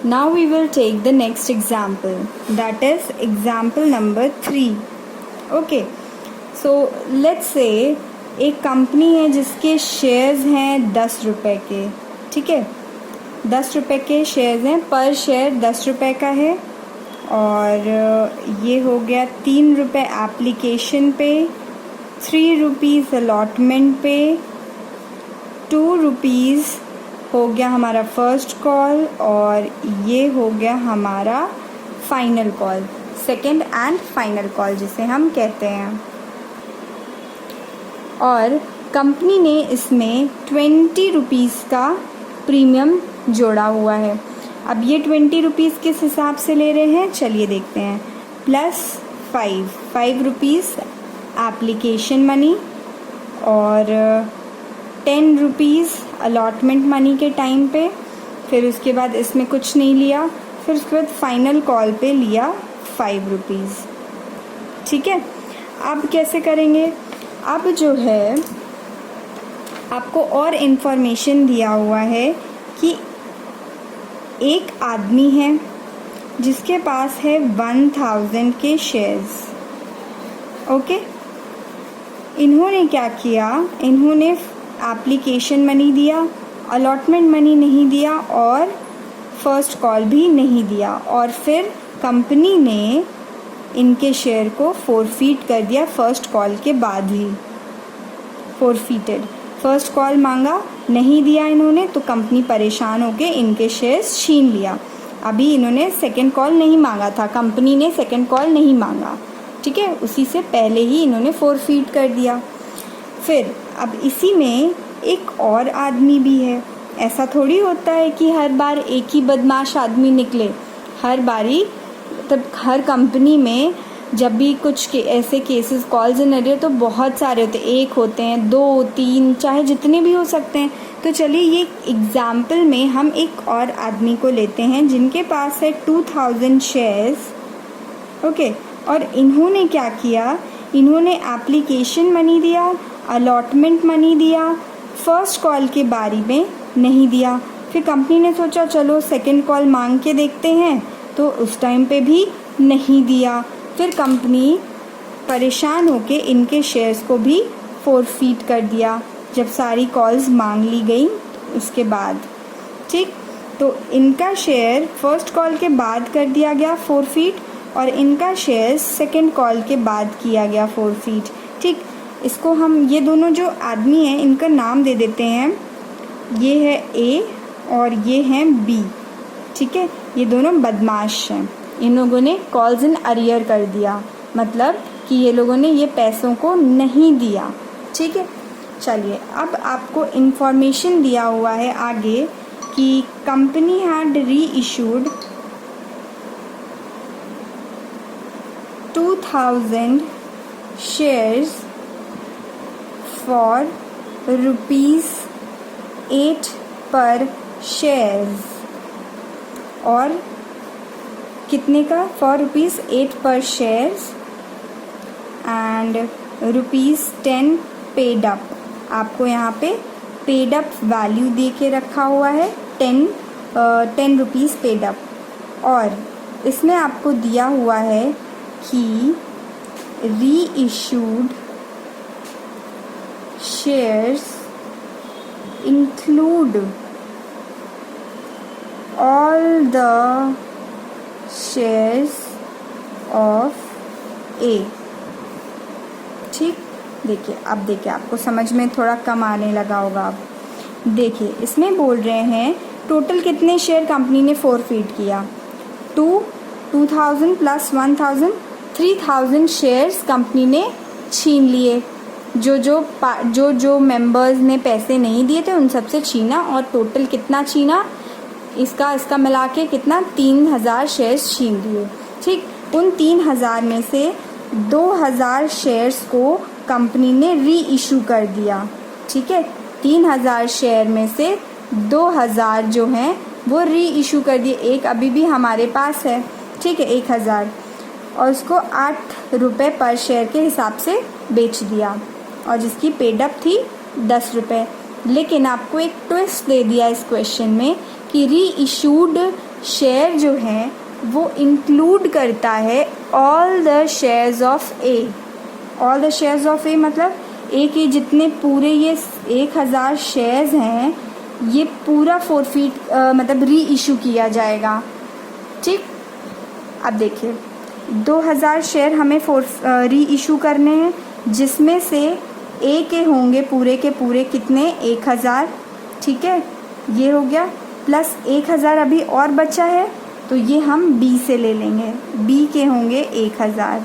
Now we will take the next example, that is example number 3. Okay, so let's say एक company है जिसके shares हैं 10 रुपए के. ठीक है, 10 रुपए के शेयर्स हैं, पर शेयर 10 रुपए का है. और ये हो गया 3 रुपए एप्लीकेशन पे, 3 रुपीज़ अलॉटमेंट पे, 2 रुपीज़ हो गया हमारा फर्स्ट कॉल, और ये हो गया हमारा final call, second and final call जिसे हम कहते हैं. और कंपनी ने इसमें 20 रुपीज़ का प्रीमियम जोड़ा हुआ है. अब ये 20 रुपीज़ किस हिसाब से ले रहे हैं, चलिए देखते हैं. प्लस 5 रुपीज़ एप्लीकेशन मनी, और 10 रुपीज़ अलॉटमेंट मनी के टाइम पे. फिर उसके बाद इसमें कुछ नहीं लिया. फिर उसके बाद फाइनल कॉल पे लिया 5 रुपीज़. ठीक है, अब कैसे करेंगे. अब जो है आपको और इन्फॉर्मेशन दिया हुआ है कि एक आदमी है जिसके पास है 1000 के शेयर्स. ओके, इन्होंने क्या किया, इन्होंने एप्लीकेशन मनी दिया, अलॉटमेंट मनी नहीं दिया, और फर्स्ट कॉल भी नहीं दिया. और फिर कंपनी ने इनके शेयर को फोरफीट कर दिया फर्स्ट कॉल के बाद ही. फोरफीटेड, फर्स्ट कॉल मांगा, नहीं दिया इन्होंने, तो कंपनी परेशान होकर इनके शेयर्स छीन लिया. अभी इन्होंने सेकंड कॉल नहीं मांगा था, कंपनी ने सेकंड कॉल नहीं मांगा. ठीक है, उसी से पहले ही इन्होंने फोरफीट कर दिया. फिर अब इसी में एक और आदमी भी है. ऐसा थोड़ी होता है कि हर बार एक ही बदमाश आदमी निकले. हर बारी तब हर कंपनी में जब भी कुछ ऐसे केसेस कॉल्स इन अरियर तो बहुत सारे होते हैं. एक होते हैं, 2, 3, चाहे जितने भी हो सकते हैं. तो चलिए ये एग्जाम्पल में हम एक और आदमी को लेते हैं जिनके पास है 2000 शेयर्स. ओके, और इन्होंने क्या किया, इन्होंने एप्लीकेशन मनी दिया, अलॉटमेंट मनी दिया, फर्स्ट कॉल के बारी में नहीं दिया. फिर कंपनी ने सोचा चलो सेकंड कॉल मांग के देखते हैं, तो उस टाइम पे भी नहीं दिया. फिर कंपनी परेशान होके इनके शेयर्स को भी फोरफीट कर दिया जब सारी कॉल्स मांग ली गई उसके बाद. ठीक, तो इनका शेयर फर्स्ट कॉल के बाद कर दिया गया फोरफीट, और इनका शेयर सेकंड कॉल के बाद किया गया फोरफीट. ठीक, इसको हम ये दोनों जो आदमी हैं इनका नाम दे देते हैं. ये है ए और ये हैं बी. ठीक है, ये दोनों बदमाश हैं. इन लोगों ने कॉल्स इन अरियर कर दिया, मतलब कि ये लोगों ने ये पैसों को नहीं दिया. ठीक है, चलिए अब आपको इन्फॉर्मेशन दिया हुआ है आगे कि कंपनी हैड री इशूड 2000 शेयर्स फॉर ₹8 पर शेयर्स. और कितने का, फॉर ₹8 पर शेयर्स एंड ₹10 पेड अप. आपको यहाँ पे पेड अप वैल्यू दे के रखा हुआ है 10 रुपीज़ पेड अप. और इसमें आपको दिया हुआ है कि री issued shares include all the shares of A. ठीक, देखिए अब देखिए आपको समझ में थोड़ा कम आने लगा होगा. अब देखिए इसमें बोल रहे हैं टोटल कितने शेयर कंपनी ने फोरफीट किया. 2000 प्लस 1000, 3000 शेयर्स कंपनी ने छीन लिए. जो मेंबर्स ने पैसे नहीं दिए थे उन सबसे छीना, और टोटल कितना छीना, इसका मिला के कितना, 3000 शेयर्स छीन लिए. ठीक, उन 3000 में से 2000 शेयर्स को कंपनी ने री इशू कर दिया. ठीक है, 3000 शेयर में से 2000 जो हैं वो री इशू कर दिए. एक अभी भी हमारे पास है. ठीक है, 1000, और उसको 8 रुपये पर शेयर के हिसाब से बेच दिया, और जिसकी पेडअप थी 10 रुपये. लेकिन आपको एक ट्विस्ट दे दिया इस क्वेश्चन में कि री इशूड शेयर जो है वो इंक्लूड करता है all the shares of A. All the shares of A मतलब ए के जितने पूरे ये 1000 शेयर्स हैं, ये पूरा फोरफीट मतलब री इशू किया जाएगा। ठीक, अब देखिए 2000 शेयर हमें री इशू करने हैं, जिसमें से ए के होंगे पूरे के पूरे कितने 1000। ठीक है, ये हो गया, प्लस 1000 अभी और बचा है तो ये हम बी से ले लेंगे, बी के होंगे 1000।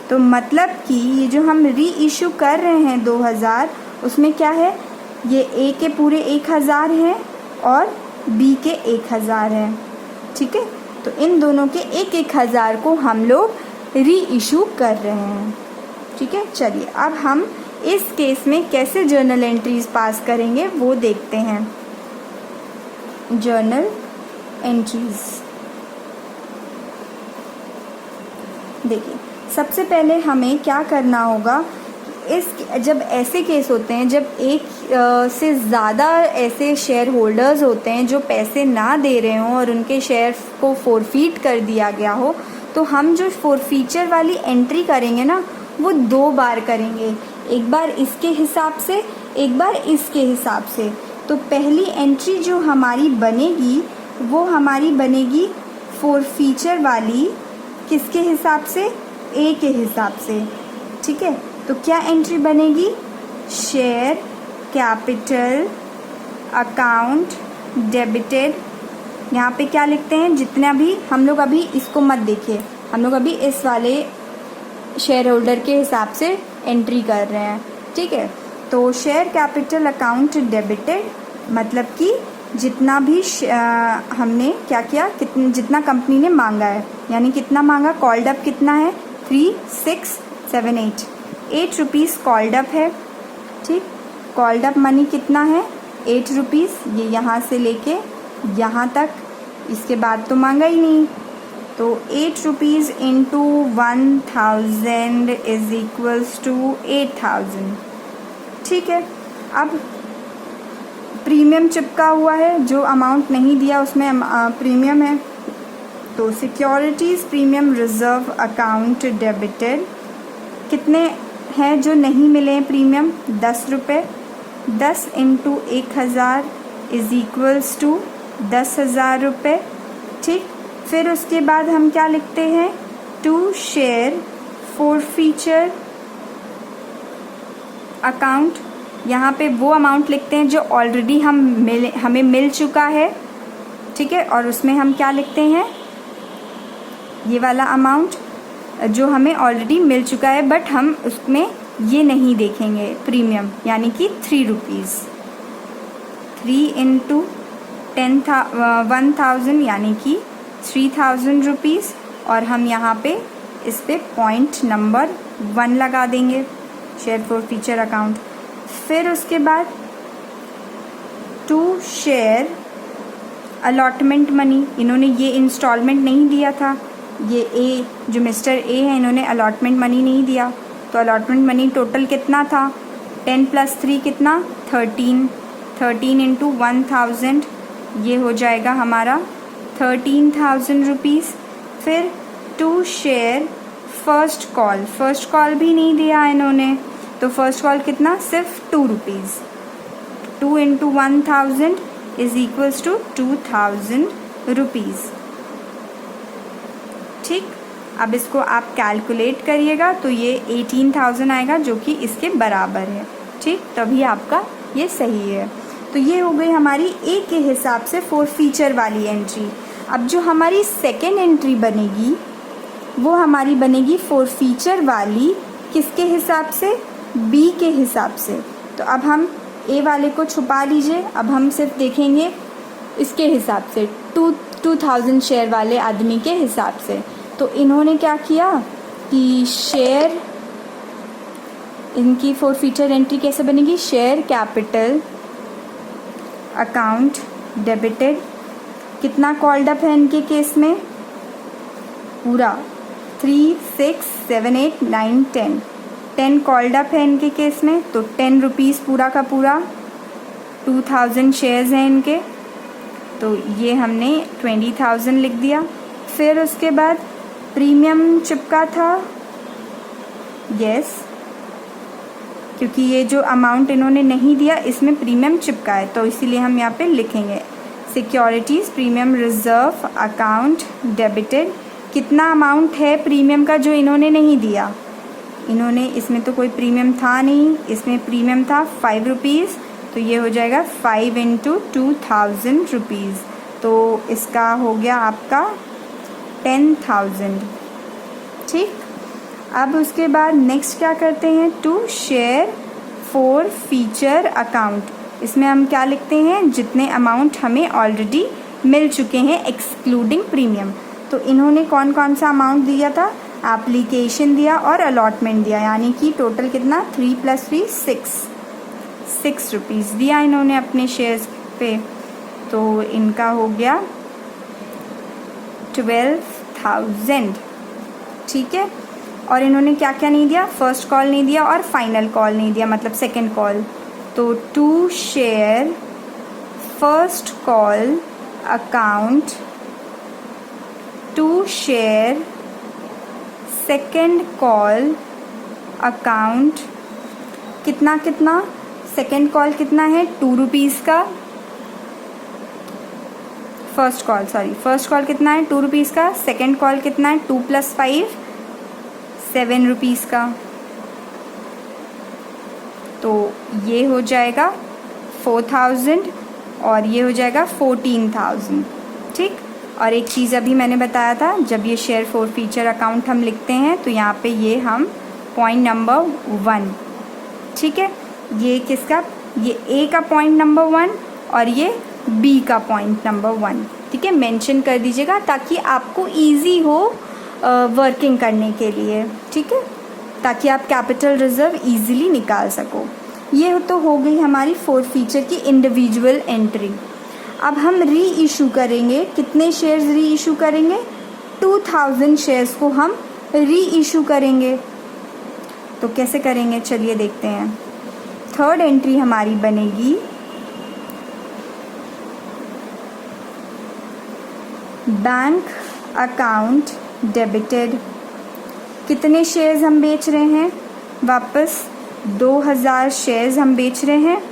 तो मतलब कि ये जो हम री इशू कर रहे हैं 2000, उसमें क्या है, ये ए के पूरे 1000 हैं और बी के 1000 हैं। ठीक है, तो इन दोनों के 1000 को हम लोग री इशू कर रहे हैं। ठीक है, चलिए अब हम इस केस में कैसे जर्नल एंट्रीज पास करेंगे वो देखते हैं। जर्नल एंट्रीज देखिए, सबसे पहले हमें क्या करना होगा, जब ऐसे केस होते हैं, जब एक से ज़्यादा ऐसे शेयर होल्डर्स होते हैं जो पैसे ना दे रहे हों और उनके शेयर को फोरफीट कर दिया गया हो, तो हम जो फोरफीचर वाली एंट्री करेंगे ना वो 2 बार करेंगे, एक बार इसके हिसाब से, एक बार इसके हिसाब से। तो पहली एंट्री जो हमारी बनेगी वो हमारी बनेगी फोरफीचर वाली, किसके हिसाब से, ए के हिसाब से। ठीक है, तो क्या एंट्री बनेगी, शेयर कैपिटल अकाउंट डेबिटेड। यहाँ पे क्या लिखते हैं, जितना भी हम लोग अभी इसको मत देखिए, हम लोग अभी इस वाले शेयर होल्डर के हिसाब से एंट्री कर रहे हैं। ठीक है, तो शेयर कैपिटल अकाउंट डेबिटेड मतलब कि जितना भी हमने क्या किया, जितना कंपनी ने मांगा है, यानी कितना मांगा, कॉल्ड अप कितना है 3678, 8 रुपीज़ कॉल्ड अप है। ठीक, कॉल्ड अप मनी कितना है 8 रुपीज़, ये यहाँ से लेके यहाँ तक, इसके बाद तो मांगा ही नहीं, तो 8 rupees into 1000 is equals to 8000। ठीक है, अब प्रीमियम चिपका हुआ है, जो अमाउंट नहीं दिया उसमें प्रीमियम है, तो securities premium reserve account debited कितने हैं जो नहीं मिले हैं प्रीमियम, 10 रुपये, 10 इंटू 1000 इज इक्वल्स टू 10,000 रुपये। ठीक, फिर उसके बाद हम क्या लिखते हैं, टू शेयर फोरफीचर अकाउंट, यहाँ पे वो अमाउंट लिखते हैं जो ऑलरेडी हमें मिल चुका है। ठीक है, और उसमें हम क्या लिखते हैं, ये वाला अमाउंट जो हमें ऑलरेडी मिल चुका है, बट हम उसमें ये नहीं देखेंगे प्रीमियम, यानी कि 3 रुपीज़, 3 इंटू 10,000 यानी कि 3000 रुपीज़, और हम यहाँ पे इस पे पॉइंट नंबर 1 लगा देंगे, शेयर फोरफीचर अकाउंट। फिर उसके बाद टू शेयर अलॉटमेंट मनी, इन्होंने ये इंस्टॉलमेंट नहीं दिया था, ये ए जो मिस्टर ए है, इन्होंने अलॉटमेंट मनी नहीं दिया, तो अलॉटमेंट मनी टोटल कितना था, 10 + 3 कितना 13, 13 इंटू 1000 ये हो जाएगा हमारा 13,000 रुपीज़। फिर टू शेयर फर्स्ट कॉल भी नहीं दिया इन्होंने, तो फर्स्ट कॉल कितना, सिर्फ 2 rupees, 2 into 1000 is equals to 2000 rupees. ठीक, अब इसको आप कैलकुलेट करिएगा तो ये 18,000 आएगा, जो कि इसके बराबर है। ठीक, तभी आपका ये सही है। तो ये हो गई हमारी ए के हिसाब से फोरफीचर वाली एंट्री। अब जो हमारी सेकेंड एंट्री बनेगी वो हमारी बनेगी फोरफीचर वाली, किसके हिसाब से, बी के हिसाब से। तो अब हम ए वाले को छुपा लीजिए, अब हम सिर्फ देखेंगे इसके हिसाब से, 2000 शेयर वाले आदमी के हिसाब से। तो इन्होंने क्या किया कि शेयर, इनकी फोरफीचर एंट्री कैसे बनेगी, शेयर कैपिटल अकाउंट डेबिटेड, कितना कॉल्ड अप है इनके केस में, पूरा 3, 6, 7, 8, 9, 10 कॉल्ड अप है इनके केस में, तो 10 रुपीज़ पूरा का पूरा, 2000 शेयर्स हैं इनके। तो ये हमने 20,000 लिख दिया। फिर उसके बाद प्रीमियम चिपका था, यस, क्योंकि ये जो अमाउंट इन्होंने नहीं दिया इसमें प्रीमियम चिपका है, तो इसीलिए हम यहाँ पे लिखेंगे securities premium reserve account debited. कितना अमाउंट है प्रीमियम का जो इन्होंने नहीं दिया, इन्होंने इसमें तो कोई प्रीमियम था नहीं, इसमें प्रीमियम था 5 रुपीज़, तो ये हो जाएगा 5 × 2,000 रुपीज़, तो इसका हो गया आपका 10,000। ठीक, अब उसके बाद नेक्स्ट क्या करते हैं, to share forfeiture account. इसमें हम क्या लिखते हैं, जितने अमाउंट हमें ऑलरेडी मिल चुके हैं एक्सक्लूडिंग प्रीमियम। तो इन्होंने कौन कौन सा अमाउंट दिया था, एप्लीकेशन दिया और अलॉटमेंट दिया, यानी कि टोटल कितना 3 + 3 6 रुपीज़ दिया इन्होंने अपने शेयर्स पे, तो इनका हो गया 12,000। ठीक है, और इन्होंने क्या क्या नहीं दिया, फर्स्ट कॉल नहीं दिया और फाइनल कॉल नहीं दिया, मतलब सेकंड कॉल। तो to share first call account, to share second call account, कितना कितना, सेकंड कॉल कितना है 2 रुपीज़ का, फर्स्ट कॉल कितना है 2 रुपीज़ का, सेकंड कॉल कितना है 2 + 5 7 रुपीज़ का, तो ये हो जाएगा 4,000 और ये हो जाएगा 14,000। ठीक, और एक चीज़ अभी मैंने बताया था, जब ये शेयर फॉर फीचर अकाउंट हम लिखते हैं तो यहाँ पे ये हम पॉइंट नंबर 1, ठीक है, ये किसका, ये ए का पॉइंट नंबर 1 और ये बी का पॉइंट नंबर 1, ठीक है, मेंशन कर दीजिएगा ताकि आपको इजी हो वर्किंग करने के लिए। ठीक है, ताकि आप कैपिटल रिजर्व इजीली निकाल सको। ये तो हो गई हमारी फोर्थ फीचर की इंडिविजुअल एंट्री। अब हम री इशू करेंगे, कितने शेयर्स री इशू करेंगे, 2,000 शेयर्स को हम री इशू करेंगे। तो कैसे करेंगे चलिए देखते हैं। थर्ड एंट्री हमारी बनेगी बैंक अकाउंट डेबिटेड। कितने शेयर्स हम बेच रहे हैं, वापस 2,000 शेयर्स हम बेच रहे हैं।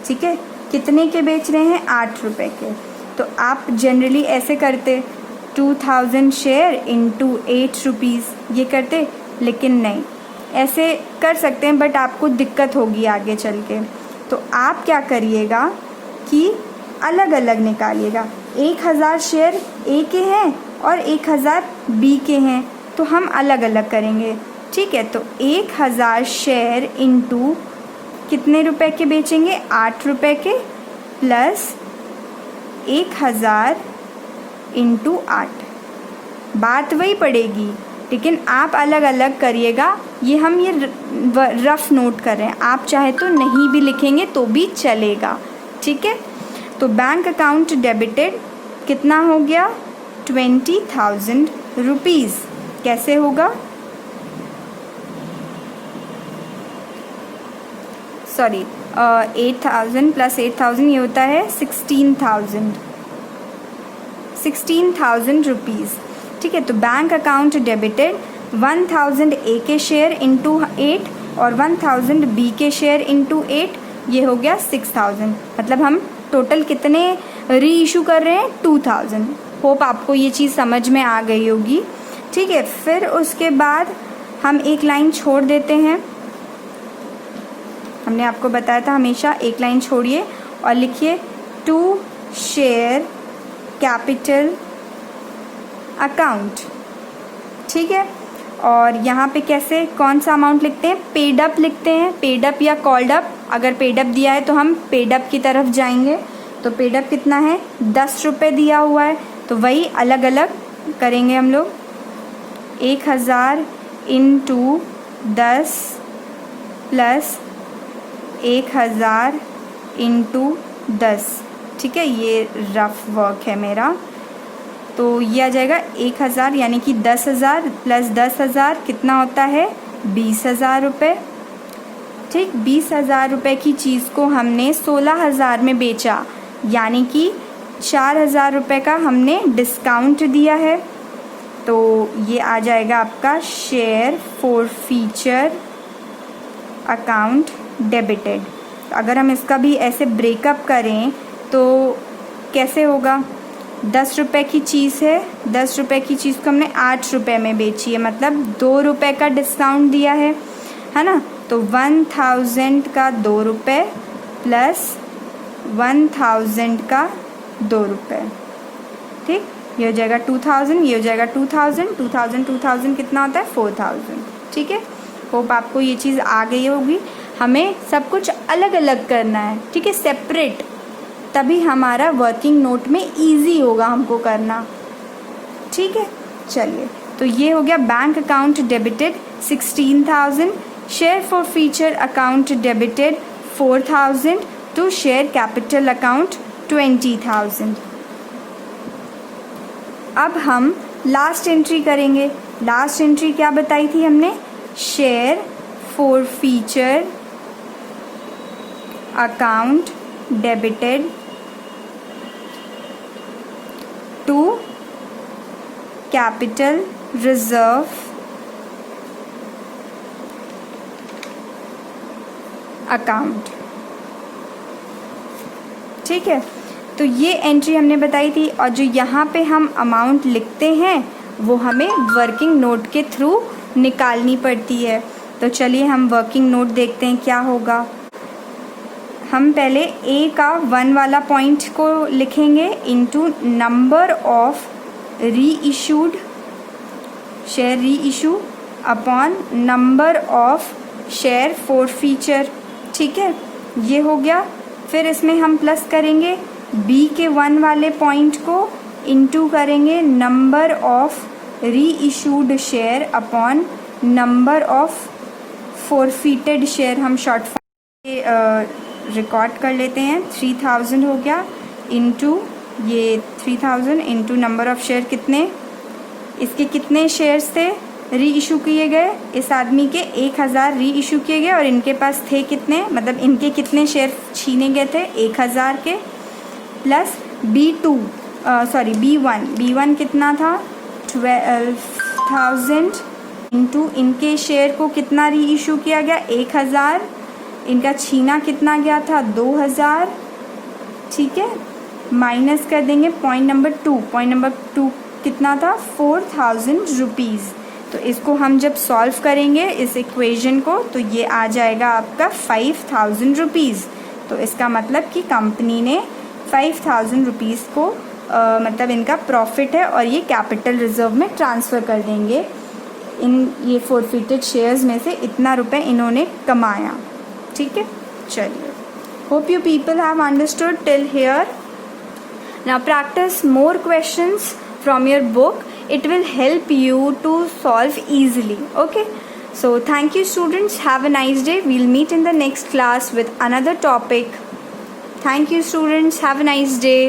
ठीक है, कितने के बेच रहे हैं, 8 रुपये के। तो आप जनरली ऐसे करते 2,000 शेयर इंटू 8 रुपीज़ ये करते, लेकिन नहीं, ऐसे कर सकते हैं बट आपको दिक्कत होगी आगे चल के। तो आप क्या करिएगा कि अलग अलग निकालिएगा। 1,000 शेयर ए के हैं और 1,000 बी के हैं, तो हम अलग अलग करेंगे। ठीक है, तो 1,000 शेयर इंटू कितने रुपए के बेचेंगे, 8 रुपये के, प्लस 1,000 इंटू 8। बात वही पड़ेगी, लेकिन आप अलग अलग करिएगा। ये हम ये रफ नोट कर रहे हैं, आप चाहे तो नहीं भी लिखेंगे तो भी चलेगा। ठीक है, तो बैंक अकाउंट डेबिटेड कितना हो गया, 20,000 रुपीज़। कैसे होगा, सॉरी 8,000 प्लस 8,000 ये होता है 16,000 रुपीज़। ठीक है, तो बैंक अकाउंट डेबिटेड 1,000 ए के शेयर इंटू 8 और 1,000 बी के शेयर इंटू 8, ये हो गया 6,000। मतलब हम टोटल कितने री इशू कर रहे हैं, 2,000। होप आपको ये चीज़ समझ में आ गई होगी। ठीक है, फिर उसके बाद हम एक लाइन छोड़ देते हैं। हमने आपको बताया था हमेशा एक लाइन छोड़िए और लिखिए टू शेयर कैपिटल अकाउंट। ठीक है, और यहाँ पे कैसे कौन सा अमाउंट लिखते हैं, पेड अप लिखते हैं, पेड अप या कॉल्ड अप। अगर पेड अप दिया है तो हम पेड अप की तरफ जाएंगे। तो पेड अप कितना है, 10 रुपये दिया हुआ है, तो वही अलग अलग करेंगे हम लोग। 1,000 इंटू 10 प्लस 1,000 इंटू 10। ठीक है, ये रफ वर्क है मेरा। तो ये आ जाएगा 1,000 यानी कि 10,000 प्लस 10,000 कितना होता है, 20,000 रुपये। ठीक, 20,000 रुपये की चीज़ को हमने 16,000 में बेचा, यानी कि 4,000 रुपये का हमने डिस्काउंट दिया है, तो ये आ जाएगा आपका शेयर फॉरफीचर अकाउंट डेबिटेड। अगर हम इसका भी ऐसे ब्रेकअप करें तो कैसे होगा, 10 रुपये की चीज़ है, 10 रुपये की चीज़ को हमने 8 रुपये में बेची है, मतलब 2 रुपये का डिस्काउंट दिया है ना। तो 1000 का 2 रुपये प्लस 1000 का 2 रुपये, ठीक। ये हो जाएगा 2000, ये हो जाएगा 2000, 2000 कितना होता है 4000, ठीक है। होप आपको ये चीज़ आ गई होगी। हमें सब कुछ अलग अलग करना है, ठीक है, सेपरेट, तभी हमारा वर्किंग नोट में इजी होगा हमको करना, ठीक है। चलिए, तो ये हो गया bank account debited 16,000, share forfeiture account debited 4,000 to share capital account 20,000। अब हम लास्ट एंट्री करेंगे। लास्ट एंट्री क्या बताई थी हमने, share forfeiture account debited to capital reserve account, ठीक है। तो ये एंट्री हमने बताई थी, और जो यहाँ पे हम अमाउंट लिखते हैं वो हमें वर्किंग नोट के थ्रू निकालनी पड़ती है। तो चलिए हम वर्किंग नोट देखते हैं क्या होगा। हम पहले ए का 1 वाला पॉइंट को लिखेंगे into number of reissued share reissue upon number of share forfeiture, ठीक है, ये हो गया। फिर इसमें हम प्लस करेंगे बी के 1 वाले पॉइंट को इनटू करेंगे number of reissued share upon number of forfeited share. हम शॉर्ट रिकॉर्ड कर लेते हैं, 3000 हो गया इनटू ये 3000 इनटू नंबर ऑफ शेयर, कितने, इसके कितने शेयर्स थे री इशू किए गए, इस आदमी के 1000 री इशू किए गए, और इनके पास थे कितने, मतलब इनके कितने शेयर छीने गए थे 1000 के, प्लस B1 कितना था 12,000 इनटू इनके शेयर को कितना री इशू किया गया 1000, इनका छीना कितना गया था 2000, ठीक है, माइनस कर देंगे पॉइंट नंबर 2 कितना था 4000 रुपीज़। तो इसको हम जब सॉल्व करेंगे इस इक्वेशन को, तो ये आ जाएगा आपका 5000 रुपीज़। तो इसका मतलब कि कंपनी ने 5000 रुपीज़ को मतलब इनका प्रॉफिट है, और ये कैपिटल रिजर्व में ट्रांसफ़र कर देंगे। ये फॉरफीटेड शेयर्स में से इतना रुपए इन्होंने कमाया, ठीक है। चलिए, hope you people have understood till here. Now practice more questions from your book, it will help you to solve easily, okay? So thank you students, have a nice day. We'll meet in the next class with another topic. Thank you students, have a nice day.